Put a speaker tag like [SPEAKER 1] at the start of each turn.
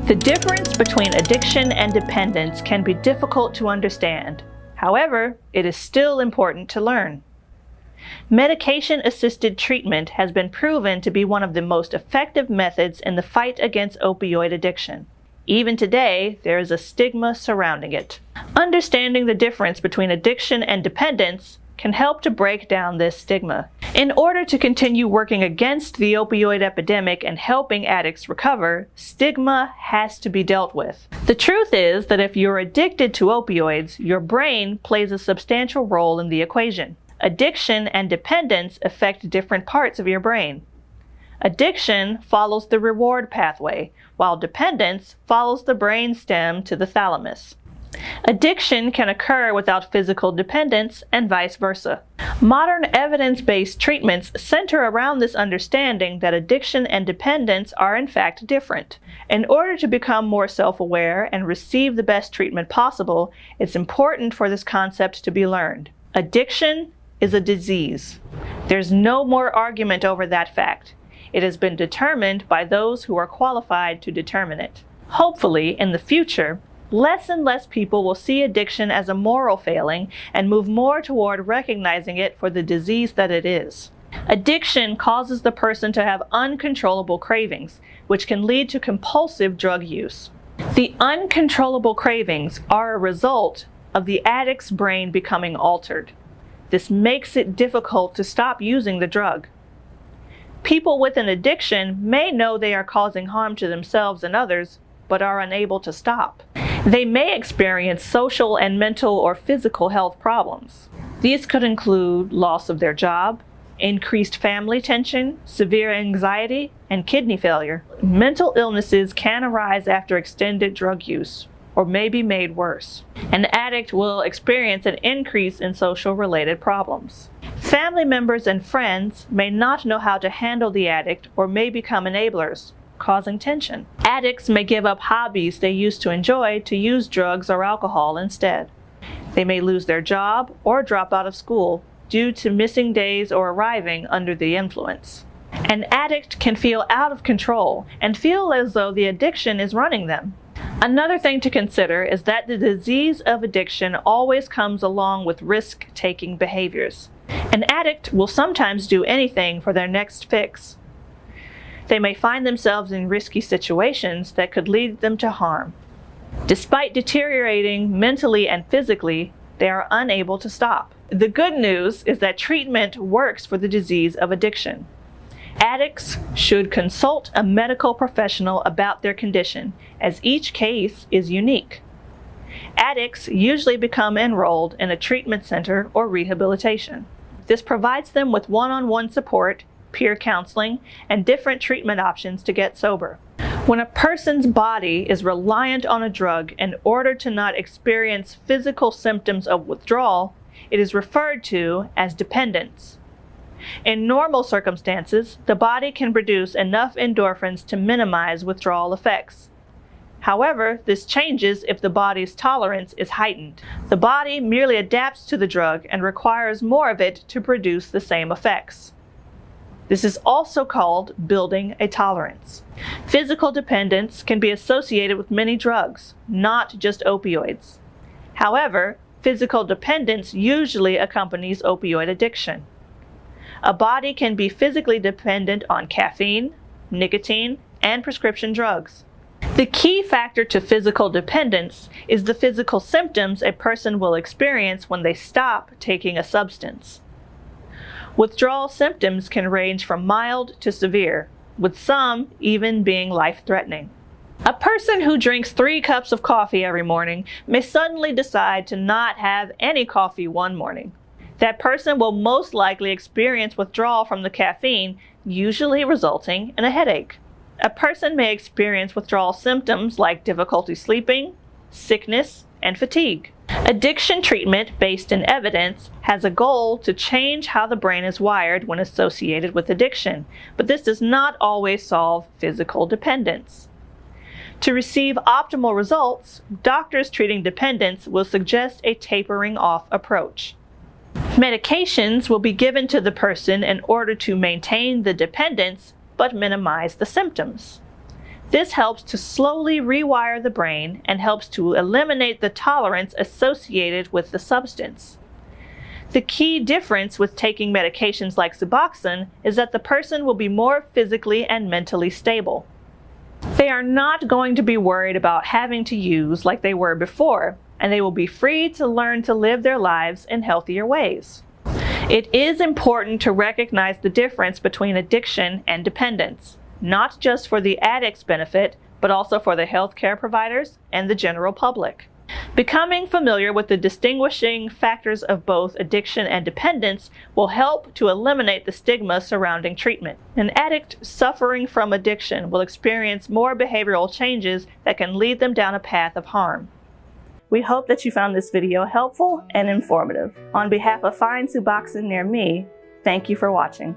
[SPEAKER 1] The difference between addiction and dependence can be difficult to understand. However, it is still important to learn. Medication-assisted treatment has been proven to be one of the most effective methods in the fight against opioid addiction. Even today, there is a stigma surrounding it. Understanding the difference between addiction and dependence can help to break down this stigma. In order to continue working against the opioid epidemic and helping addicts recover, stigma has to be dealt with. The truth is that if you're addicted to opioids, your brain plays a substantial role in the equation. Addiction and dependence affect different parts of your brain. Addiction follows the reward pathway, while dependence follows the brain stem to the thalamus. Addiction can occur without physical dependence and vice versa. Modern evidence-based treatments center around this understanding that addiction and dependence are in fact different. In order to become more self-aware and receive the best treatment possible, it's important for this concept to be learned. Addiction is a disease. There's no more argument over that fact. It has been determined by those who are qualified to determine it. Hopefully, in the future, less and less people will see addiction as a moral failing and move more toward recognizing it for the disease that it is. Addiction causes the person to have uncontrollable cravings, which can lead to compulsive drug use. The uncontrollable cravings are a result of the addict's brain becoming altered. This makes it difficult to stop using the drug. People with an addiction may know they are causing harm to themselves and others, but are unable to stop. They may experience social and mental or physical health problems. These could include loss of their job, increased family tension, severe anxiety, and kidney failure. Mental illnesses can arise after extended drug use, or may be made worse. An addict will experience an increase in social-related problems. Family members and friends may not know how to handle the addict or may become enablers, causing tension. Addicts may give up hobbies they used to enjoy to use drugs or alcohol instead. They may lose their job or drop out of school due to missing days or arriving under the influence. An addict can feel out of control and feel as though the addiction is running them. Another thing to consider is that the disease of addiction always comes along with risk-taking behaviors. An addict will sometimes do anything for their next fix. They may find themselves in risky situations that could lead them to harm. Despite deteriorating mentally and physically, they are unable to stop. The good news is that treatment works for the disease of addiction. Addicts should consult a medical professional about their condition, as each case is unique. Addicts usually become enrolled in a treatment center or rehabilitation. This provides them with one-on-one support, peer counseling, and different treatment options to get sober. When a person's body is reliant on a drug in order to not experience physical symptoms of withdrawal, it is referred to as dependence. In normal circumstances, the body can produce enough endorphins to minimize withdrawal effects. However, this changes if the body's tolerance is heightened. The body merely adapts to the drug and requires more of it to produce the same effects. This is also called building a tolerance. Physical dependence can be associated with many drugs, not just opioids. However, physical dependence usually accompanies opioid addiction. A body can be physically dependent on caffeine, nicotine, and prescription drugs. The key factor to physical dependence is the physical symptoms a person will experience when they stop taking a substance. Withdrawal symptoms can range from mild to severe, with some even being life-threatening. A person who drinks 3 cups of coffee every morning may suddenly decide to not have any coffee one morning. That person will most likely experience withdrawal from the caffeine, usually resulting in a headache. A person may experience withdrawal symptoms like difficulty sleeping, sickness, and fatigue. Addiction treatment based in evidence has a goal to change how the brain is wired when associated with addiction, but this does not always solve physical dependence. To receive optimal results, doctors treating dependence will suggest a tapering off approach. Medications will be given to the person in order to maintain the dependence but minimize the symptoms. This helps to slowly rewire the brain and helps to eliminate the tolerance associated with the substance. The key difference with taking medications like Suboxone is that the person will be more physically and mentally stable. They are not going to be worried about having to use like they were before, and they will be free to learn to live their lives in healthier ways. It is important to recognize the difference between addiction and dependence, not just for the addict's benefit, but also for the healthcare providers and the general public. Becoming familiar with the distinguishing factors of both addiction and dependence will help to eliminate the stigma surrounding treatment. An addict suffering from addiction will experience more behavioral changes that can lead them down a path of harm. We hope that you found this video helpful and informative. On behalf of Find Suboxone Near Me, thank you for watching.